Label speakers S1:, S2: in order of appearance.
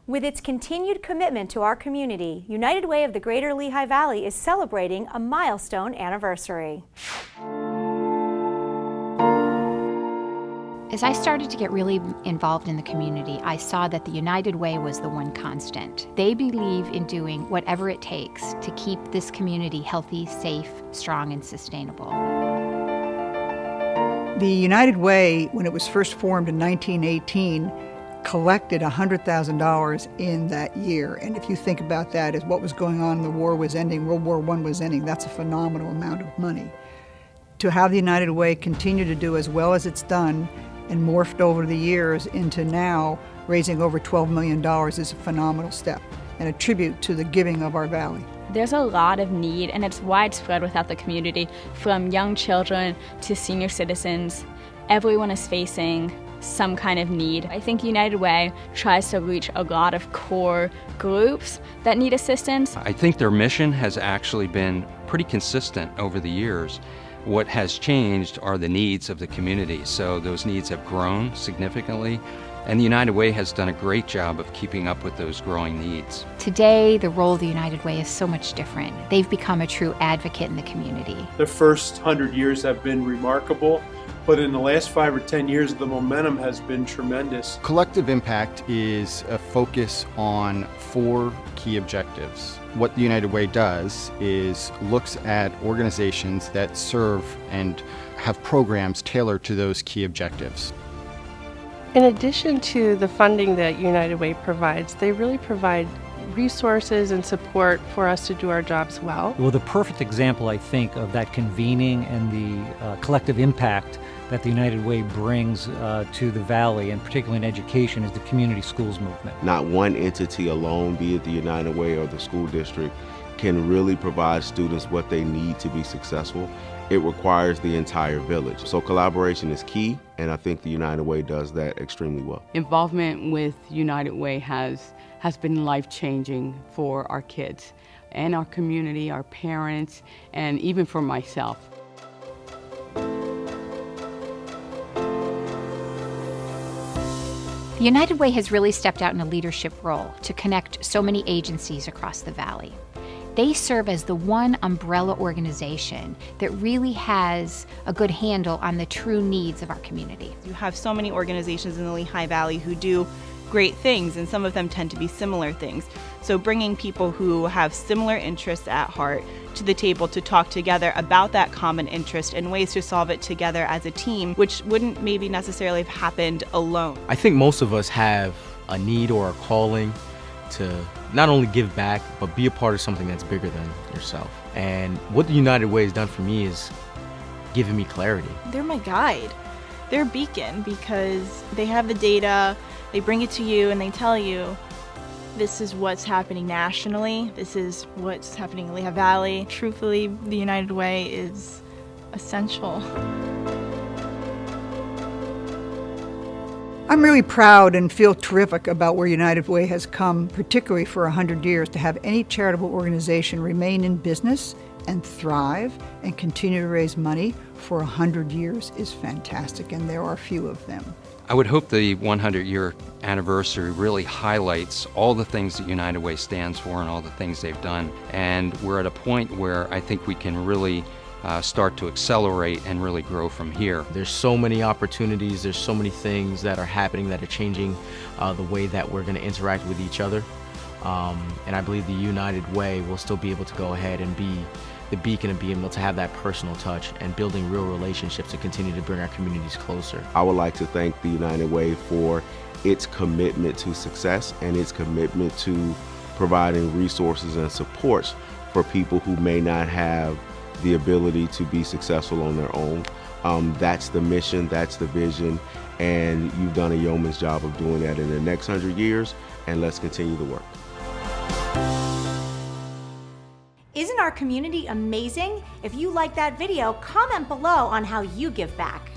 S1: With its continued commitment to our community, United Way of the Greater Lehigh Valley is celebrating a milestone anniversary.
S2: As I started to get really involved in the community, I saw that the United Way was the one constant. They believe in doing whatever it takes to keep this community healthy, safe, strong, and sustainable.
S3: The United Way, when it was first formed in 1918, collected $100,000 in that year. And if you think about that as what was going on, the war was ending, World War I was ending, that's a phenomenal amount of money. To have the United Way continue to do as well as it's done and morphed over the years into now raising over $12 million is a phenomenal step and a tribute to the giving of our valley.
S4: There's a lot of need, and it's widespread without the community, from young children to senior citizens. Everyone is facing some kind of need. I think United Way tries to reach a lot of core groups that need assistance.
S5: I think their mission has actually been pretty consistent over the years. What has changed are the needs of the community, so those needs have grown significantly, and the United Way has done a great job of keeping up with those growing needs.
S2: Today, the role of the United Way is so much different. They've become a true advocate in the community.
S6: The first 100 years have been remarkable, but in the last 5 or 10 years, the momentum has been tremendous.
S7: Collective impact is a focus on 4 key objectives. What the United Way does is looks at organizations that serve and have programs tailored to those key objectives.
S8: In addition to the funding that United Way provides, they really provide resources and support for us to do our jobs well.
S9: Well, the perfect example, I think, of that convening and the collective impact that the United Way brings to the Valley, and particularly in education, is the community schools movement.
S10: Not one entity alone, be it the United Way or the school district, can really provide students what they need to be successful. It requires the entire village. So collaboration is key, and I think the United Way does that extremely well.
S11: Involvement with United Way has been life-changing for our kids and our community, our parents, and even for myself.
S2: The United Way has really stepped out in a leadership role to connect so many agencies across the Valley. They serve as the one umbrella organization that really has a good handle on the true needs of our community.
S12: You have so many organizations in the Lehigh Valley who do great things, and some of them tend to be similar things. So bringing people who have similar interests at heart to the table to talk together about that common interest and ways to solve it together as a team, which wouldn't maybe necessarily have happened alone.
S13: I think most of us have a need or a calling to not only give back, but be a part of something that's bigger than yourself. And what the United Way has done for me is giving me clarity.
S14: They're my guide. They're a beacon because they have the data, they bring it to you, and they tell you, this is what's happening nationally, this is what's happening in Lehigh Valley. Truthfully, the United Way is essential.
S3: I'm really proud and feel terrific about where United Way has come, particularly for 100 years. To have any charitable organization remain in business and thrive and continue to raise money for 100 years is fantastic, and there are few of them.
S5: I would hope the 100-year anniversary really highlights all the things that United Way stands for and all the things they've done. And we're at a point where I think we can really start to accelerate and really grow from here.
S13: There's so many opportunities, there's so many things that are happening that are changing the way that we're going to interact with each other. And I believe the United Way will still be able to go ahead and be the beacon and be able to have that personal touch and building real relationships to continue to bring our communities closer.
S10: I would like to thank the United Way for its commitment to success and its commitment to providing resources and supports for people who may not have the ability to be successful on their own. That's the mission, that's the vision, and you've done a yeoman's job of doing that in the next 100 years, and let's continue the work.
S1: Isn't our community amazing? If you like that video, comment below on how you give back.